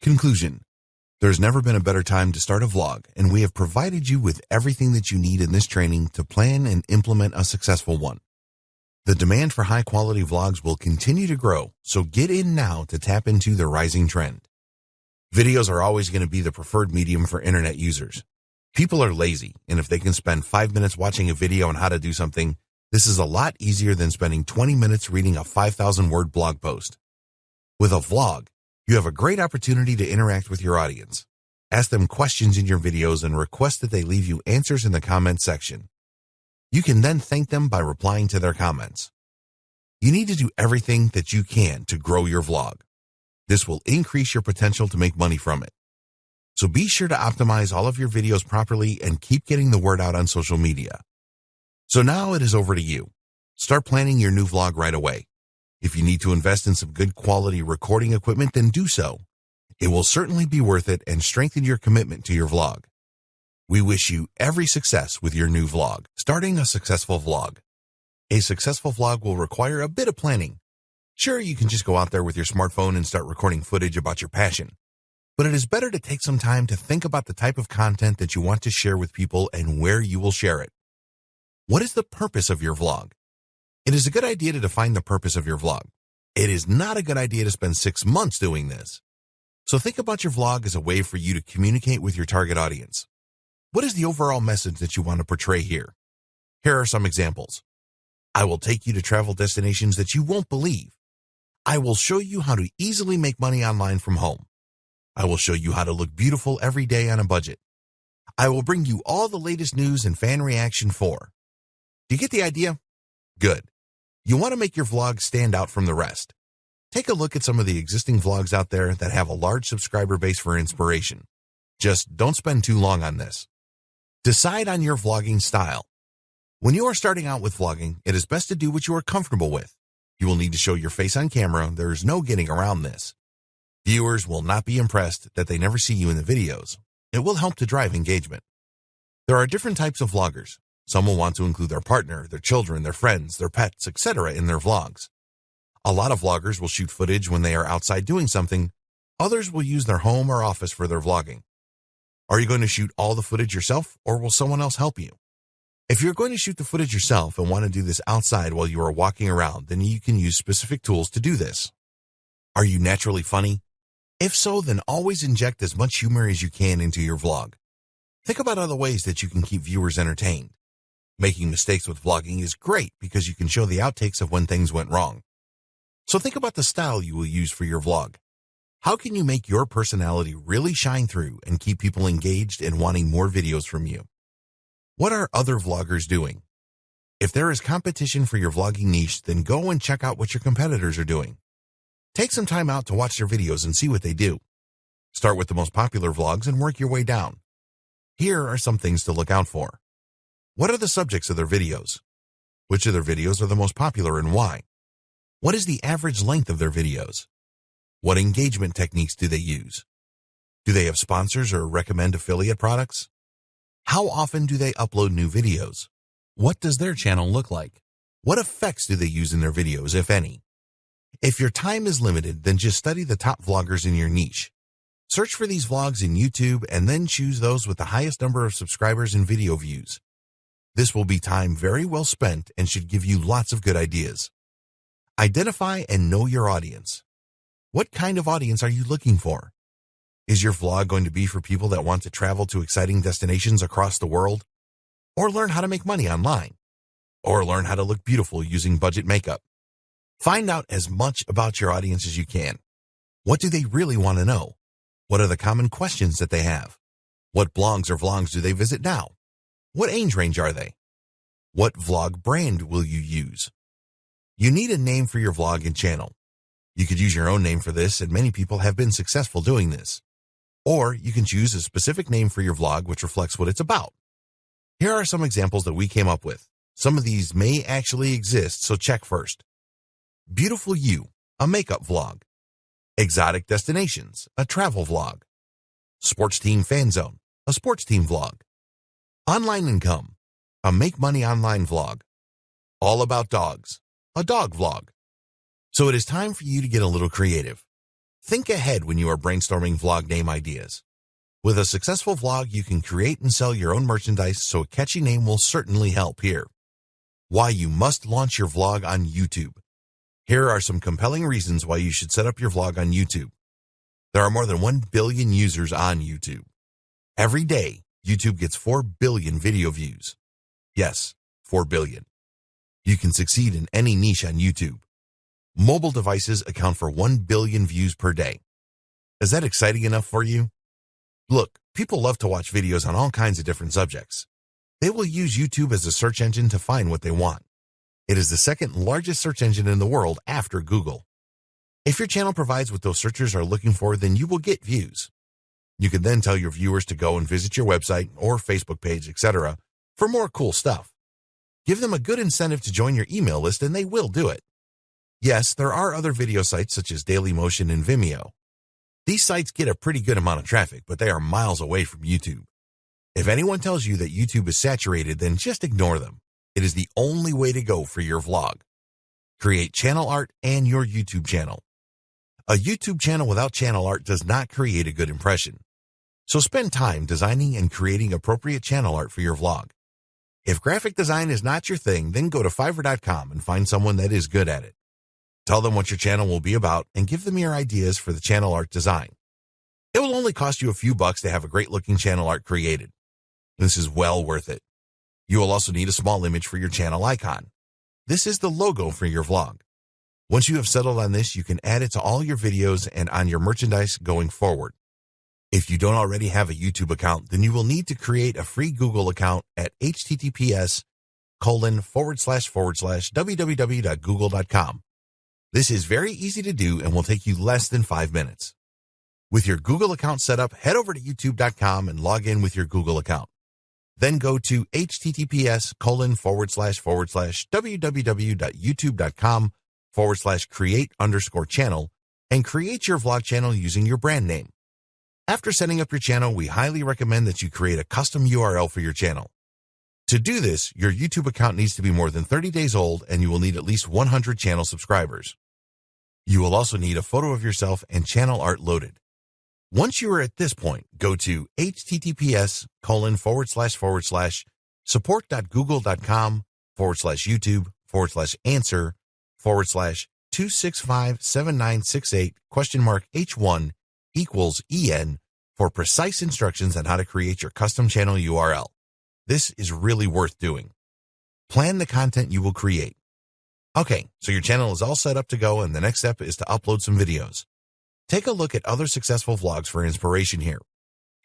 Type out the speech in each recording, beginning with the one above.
Conclusion. There's never been a better time to start a vlog, and we have provided you with everything that you need in this training to plan and implement a successful one. The demand for high-quality vlogs will continue to grow, so get in now to tap into the rising trend. Videos are always going to be the preferred medium for internet users. People are lazy, and if they can spend 5 minutes watching a video on how to do something, this is a lot easier than spending 20 minutes reading a 5,000-word blog post. With a vlog, you have a great opportunity to interact with your audience. Ask them questions in your videos and request that they leave you answers in the comments section. You can then thank them by replying to their comments. You need to do everything that you can to grow your vlog. This will increase your potential to make money from it. So be sure to optimize all of your videos properly and keep getting the word out on social media. So now it is over to you. Start planning your new vlog right away. If you need to invest in some good quality recording equipment, then do so. It will certainly be worth it and strengthen your commitment to your vlog. We wish you every success with your new vlog. Starting a successful vlog. A successful vlog will require a bit of planning. Sure, you can just go out there with your smartphone and start recording footage about your passion. But it is better to take some time to think about the type of content that you want to share with people and where you will share it. What is the purpose of your vlog? It is a good idea to define the purpose of your vlog. It is not a good idea to spend 6 months doing this. So think about your vlog as a way for you to communicate with your target audience. What is the overall message that you want to portray here? Here are some examples. I will take you to travel destinations that you won't believe. I will show you how to easily make money online from home. I will show you how to look beautiful every day on a budget. I will bring you all the latest news and fan reaction for. Do you get the idea? Good. You want to make your vlog stand out from the rest. Take a look at some of the existing vlogs out there that have a large subscriber base for inspiration. Just don't spend too long on this. Decide on your vlogging style. When you are starting out with vlogging, it is best to do what you are comfortable with. You will need to show your face on camera. There is no getting around this. Viewers will not be impressed that they never see you in the videos. It will help to drive engagement. There are different types of vloggers. Some will want to include their partner, their children, their friends, their pets, etc. in their vlogs. A lot of vloggers will shoot footage when they are outside doing something. Others will use their home or office for their vlogging. Are you going to shoot all the footage yourself, or will someone else help you? If you're going to shoot the footage yourself and want to do this outside while you are walking around, then you can use specific tools to do this. Are you naturally funny? If so, then always inject as much humor as you can into your vlog. Think about other ways that you can keep viewers entertained. Making mistakes with vlogging is great because you can show the outtakes of when things went wrong. So think about the style you will use for your vlog. How can you make your personality really shine through and keep people engaged and wanting more videos from you? What are other vloggers doing? If there is competition for your vlogging niche, then go and check out what your competitors are doing. Take some time out to watch their videos and see what they do. Start with the most popular vlogs and work your way down. Here are some things to look out for. What are the subjects of their videos? Which of their videos are the most popular and why? What is the average length of their videos? What engagement techniques do they use? Do they have sponsors or recommend affiliate products? How often do they upload new videos? What does their channel look like? What effects do they use in their videos, if any? If your time is limited, then just study the top vloggers in your niche. Search for these vlogs in YouTube and then choose those with the highest number of subscribers and video views. This will be time very well spent and should give you lots of good ideas. Identify and know your audience. What kind of audience are you looking for? Is your vlog going to be for people that want to travel to exciting destinations across the world? Or learn how to make money online? Or learn how to look beautiful using budget makeup? Find out as much about your audience as you can. What do they really want to know? What are the common questions that they have? What blogs or vlogs do they visit now? What age range are they? What vlog brand will you use? You need a name for your vlog and channel. You could use your own name for this, and many people have been successful doing this. Or you can choose a specific name for your vlog which reflects what it's about. Here are some examples that we came up with. Some of these may actually exist, so check first. Beautiful You, a makeup vlog. Exotic Destinations, a travel vlog. Sports Team Fan Zone, a sports team vlog. Online Income, a make money online vlog. All About Dogs, a dog vlog. So it is time for you to get a little creative. Think ahead when you are brainstorming vlog name ideas. With a successful vlog, you can create and sell your own merchandise, so a catchy name will certainly help here. Why you must launch your vlog on YouTube. Here are some compelling reasons why you should set up your vlog on YouTube. There are more than 1 billion users on YouTube. Every day, YouTube gets 4 billion video views. Yes, 4 billion. You can succeed in any niche on YouTube. Mobile devices account for 1 billion views per day. Is that exciting enough for you? Look, people love to watch videos on all kinds of different subjects. They will use YouTube as a search engine to find what they want. It is the second largest search engine in the world after Google. If your channel provides what those searchers are looking for, then you will get views. You can then tell your viewers to go and visit your website or Facebook page, etc., for more cool stuff. Give them a good incentive to join your email list and they will do it. Yes, there are other video sites such as Dailymotion and Vimeo. These sites get a pretty good amount of traffic, but they are miles away from YouTube. If anyone tells you that YouTube is saturated, then just ignore them. It is the only way to go for your vlog. Create channel art and your YouTube channel. A YouTube channel without channel art does not create a good impression. So spend time designing and creating appropriate channel art for your vlog. If graphic design is not your thing, then go to Fiverr.com and find someone that is good at it. Tell them what your channel will be about and give them your ideas for the channel art design. It will only cost you a few bucks to have a great looking channel art created. This is well worth it. You will also need a small image for your channel icon. This is the logo for your vlog. Once you have settled on this, you can add it to all your videos and on your merchandise going forward. If you don't already have a YouTube account, then you will need to create a free Google account at https://www.google.com. This is very easy to do and will take you less than 5 minutes. With your Google account set up, head over to youtube.com and log in with your Google account. Then go to https://www.youtube.com/create_channel and create your vlog channel using your brand name. After setting up your channel, we highly recommend that you create a custom URL for your channel. To do this, your YouTube account needs to be more than 30 days old and you will need at least 100 channel subscribers. You will also need a photo of yourself and channel art loaded. Once you are at this point, go to https://support.google.com/answer/2657968?H1 for precise instructions on how to create your custom channel URL. This is really worth doing. Plan the content you will create. Okay, so your channel is all set up to go and the next step is to upload some videos. Take a look at other successful vlogs for inspiration here.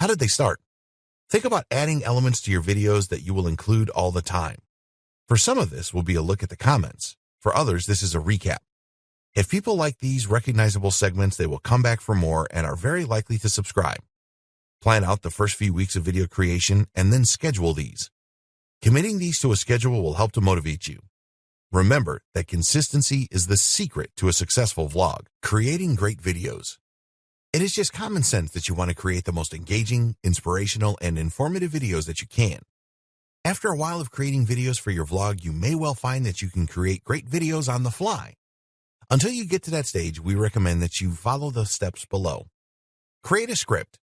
How did they start? Think about adding elements to your videos that you will include all the time. For some of this will be a look at the comments. For others, this is a recap. If people like these recognizable segments, they will come back for more and are very likely to subscribe. Plan out the first few weeks of video creation and then schedule these. Committing these to a schedule will help to motivate you. Remember that consistency is the secret to a successful vlog. Creating great videos. It is just common sense that you want to create the most engaging, inspirational, and informative videos that you can. After a while of creating videos for your vlog, you may well find that you can create great videos on the fly. Until you get to that stage, we recommend that you follow the steps below. Create a script.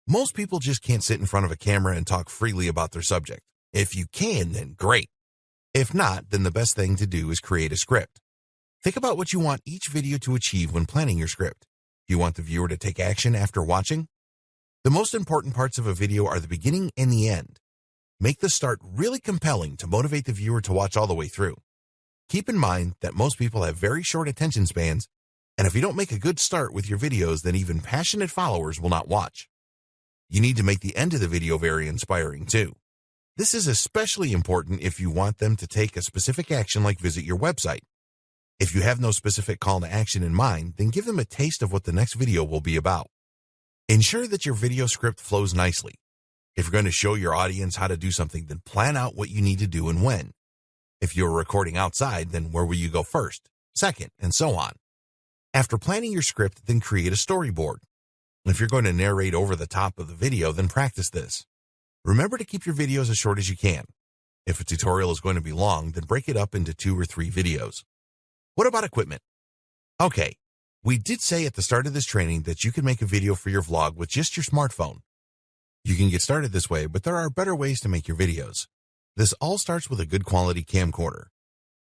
Most people just can't sit in front of a camera and talk freely about their subject. If you can, then great. If not, then the best thing to do is create a script. Think about what you want each video to achieve when planning your script. Do you want the viewer to take action after watching? The most important parts of a video are the beginning and the end. Make the start really compelling to motivate the viewer to watch all the way through. Keep in mind that most people have very short attention spans, and if you don't make a good start with your videos, then even passionate followers will not watch. You need to make the end of the video very inspiring too. This is especially important if you want them to take a specific action like visit your website. If you have no specific call to action in mind, then give them a taste of what the next video will be about. Ensure that your video script flows nicely. If you're going to show your audience how to do something, then plan out what you need to do and when. If you're recording outside, then where will you go first, second, and so on. After planning your script, then create a storyboard. If you're going to narrate over the top of the video, then practice this. Remember to keep your videos as short as you can. If a tutorial is going to be long, then break it up into 2 or 3 videos. What about equipment? Okay, We did say at the start of this training that you can make a video for your vlog with just your smartphone. You can get started this way, but there are better ways to make your videos. This all starts with a good quality camcorder.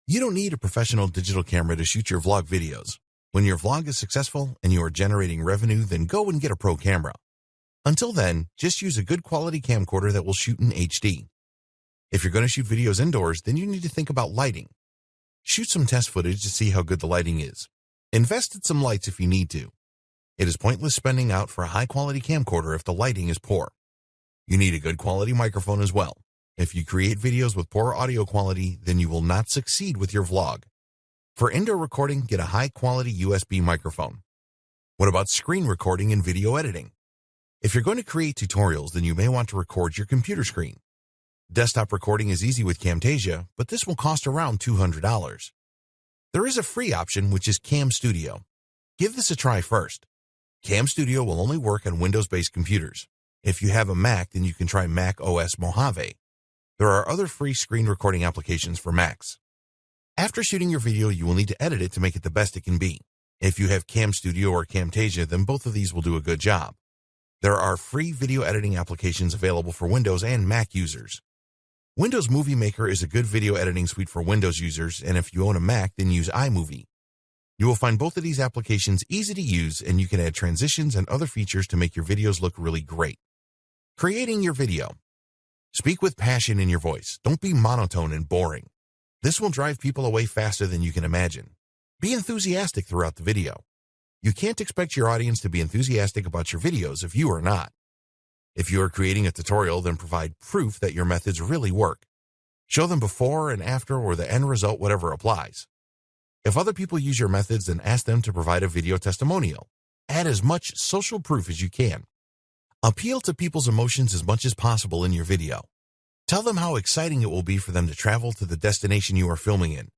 You don't need a professional digital camera to shoot your vlog videos. When your vlog is successful and you are generating revenue, then go and get a pro camera. Until then, just use a good quality camcorder that will shoot in HD. If you're going to shoot videos indoors, then you need to think about lighting. Shoot some test footage to see how good the lighting is. Invest in some lights if you need to. It is pointless spending out for a high-quality camcorder if the lighting is poor. You need a good quality microphone as well. If you create videos with poor audio quality, then you will not succeed with your vlog. For indoor recording, get a high-quality USB microphone. What about screen recording and video editing? If you're going to create tutorials, then you may want to record your computer screen. Desktop recording is easy with Camtasia, but this will cost around $200. There is a free option, which is Cam Studio. Give this a try first. Cam Studio will only work on Windows-based computers. If you have a Mac, then you can try Mac OS Mojave. There are other free screen recording applications for Macs. After shooting your video, you will need to edit it to make it the best it can be. If you have Cam Studio or Camtasia, then both of these will do a good job. There are free video editing applications available for Windows and Mac users. Windows Movie Maker is a good video editing suite for Windows users, and if you own a Mac, then use iMovie. You will find both of these applications easy to use, and you can add transitions and other features to make your videos look really great. Creating your video. Speak with passion in your voice. Don't be monotone and boring. This will drive people away faster than you can imagine. Be enthusiastic throughout the video. You can't expect your audience to be enthusiastic about your videos if you are not. If you are creating a tutorial, then provide proof that your methods really work. Show them before and after or the end result, whatever applies. If other people use your methods, then ask them to provide a video testimonial. Add as much social proof as you can. Appeal to people's emotions as much as possible in your video. Tell them how exciting it will be for them to travel to the destination you are filming in.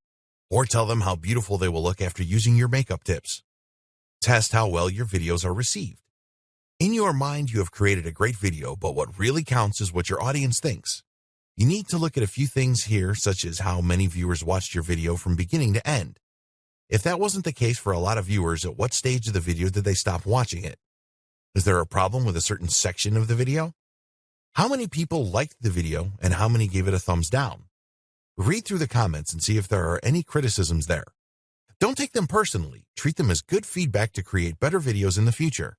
Or tell them how beautiful they will look after using your makeup tips. Test how well your videos are received. In your mind, you have created a great video, but what really counts is what your audience thinks. You need to look at a few things here, such as how many viewers watched your video from beginning to end. If that wasn't the case for a lot of viewers, at what stage of the video did they stop watching it? Is there a problem with a certain section of the video? How many people liked the video and how many gave it a thumbs down? Read through the comments and see if there are any criticisms there. Don't take them personally. Treat them as good feedback to create better videos in the future.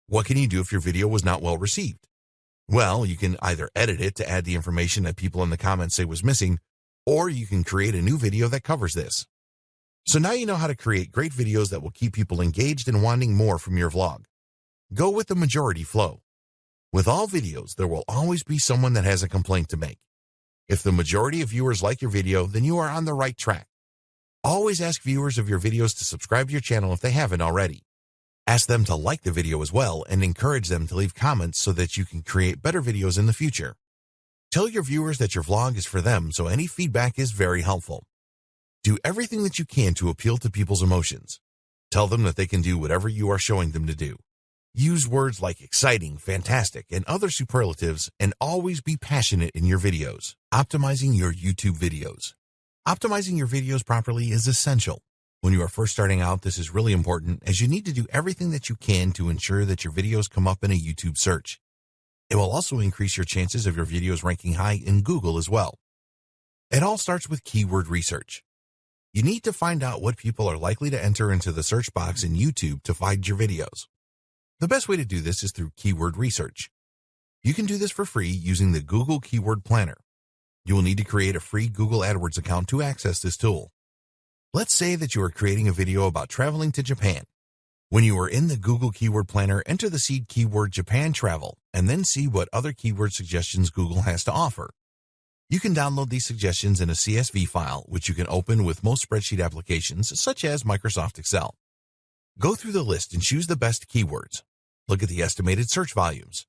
What can you do if your video was not well received? Well, you can either edit it to add the information that people in the comments say was missing, or you can create a new video that covers this. So now you know how to create great videos that will keep people engaged and wanting more from your vlog. Go with the majority flow. With all videos, there will always be someone that has a complaint to make. If the majority of viewers like your video, then you are on the right track. Always ask viewers of your videos to subscribe to your channel if they haven't already. Ask them to like the video as well and encourage them to leave comments so that you can create better videos in the future. Tell your viewers that your vlog is for them, so any feedback is very helpful. Do everything that you can to appeal to people's emotions. Tell them that they can do whatever you are showing them to do. Use words like exciting, fantastic, and other superlatives, and always be passionate in your videos. Optimizing your YouTube videos. Optimizing your videos properly is essential. When you are first starting out, this is really important, as you need to do everything that you can to ensure that your videos come up in a YouTube search. It will also increase your chances of your videos ranking high in Google as well. It all starts with keyword research. You need to find out what people are likely to enter into the search box in YouTube to find your videos. The best way to do this is through keyword research. You can do this for free using the Google Keyword Planner. You will need to create a free Google AdWords account to access this tool. Let's say that you are creating a video about traveling to Japan. When you are in the Google Keyword Planner, enter the seed keyword Japan travel and then see what other keyword suggestions Google has to offer. You can download these suggestions in a CSV file, which you can open with most spreadsheet applications such as Microsoft Excel. Go through the list and choose the best keywords. Look at the estimated search volumes.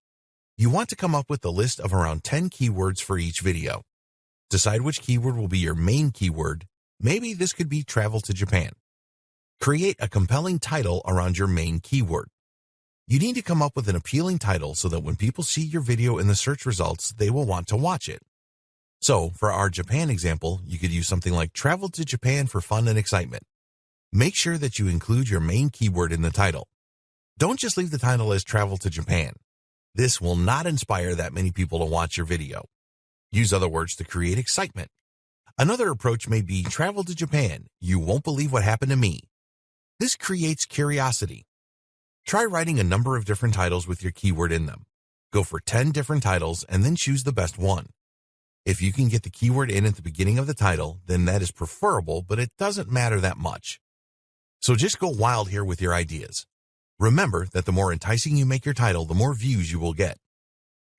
You want to come up with a list of around 10 keywords for each video. Decide which keyword will be your main keyword. Maybe this could be travel to Japan. Create a compelling title around your main keyword. You need to come up with an appealing title so that when people see your video in the search results, they will want to watch it. So, for our Japan example, you could use something like travel to Japan for fun and excitement. Make sure that you include your main keyword in the title. Don't just leave the title as travel to Japan. This will not inspire that many people to watch your video. Use other words to create excitement. Another approach may be travel to Japan. You won't believe what happened to me. This creates curiosity. Try writing a number of different titles with your keyword in them. Go for 10 different titles and then choose the best one. If you can get the keyword in at the beginning of the title, then that is preferable, but it doesn't matter that much. So just go wild here with your ideas. Remember that the more enticing you make your title, the more views you will get.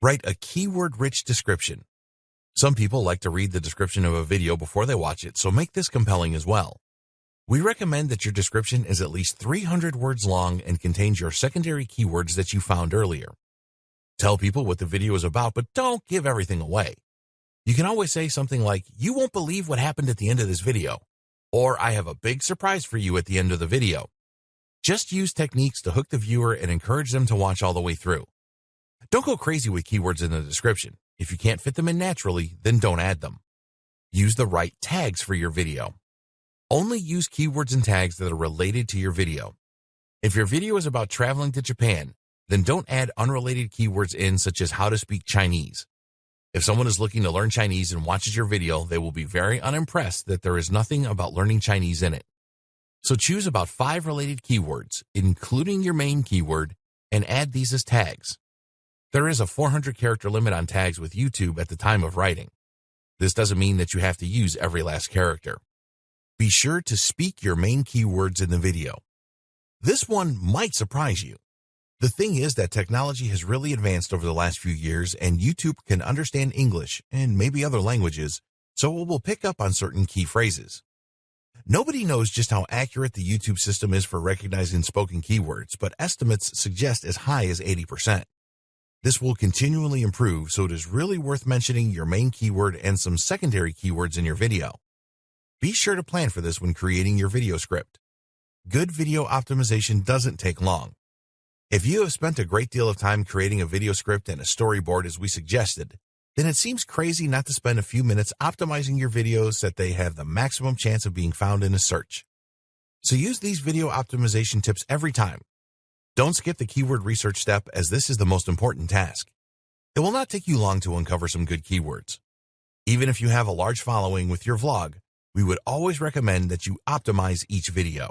Write a keyword-rich description. Some people like to read the description of a video before they watch it, so make this compelling as well. We recommend that your description is at least 300 words long and contains your secondary keywords that you found earlier. Tell people what the video is about, but don't give everything away. You can always say something like, "You won't believe what happened at the end of this video," or "I have a big surprise for you at the end of the video." Just use techniques to hook the viewer and encourage them to watch all the way through. Don't go crazy with keywords in the description. If you can't fit them in naturally, then don't add them. Use the right tags for your video. Only use keywords and tags that are related to your video. If your video is about traveling to Japan, then don't add unrelated keywords in, such as how to speak Chinese. If someone is looking to learn Chinese and watches your video, they will be very unimpressed that there is nothing about learning Chinese in it. So choose about 5 related keywords, including your main keyword, and add these as tags. There is a 400-character limit on tags with YouTube at the time of writing. This doesn't mean that you have to use every last character. Be sure to speak your main keywords in the video. This one might surprise you. The thing is that technology has really advanced over the last few years, and YouTube can understand English and maybe other languages, so it will pick up on certain key phrases. Nobody knows just how accurate the YouTube system is for recognizing spoken keywords, but estimates suggest as high as 80%. This will continually improve, so it is really worth mentioning your main keyword and some secondary keywords in your video. Be sure to plan for this when creating your video script. Good video optimization doesn't take long. If you have spent a great deal of time creating a video script and a storyboard as we suggested, then it seems crazy not to spend a few minutes optimizing your videos so that they have the maximum chance of being found in a search. So use these video optimization tips every time. Don't skip the keyword research step, as this is the most important task. It will not take you long to uncover some good keywords. Even if you have a large following with your vlog, we would always recommend that you optimize each video.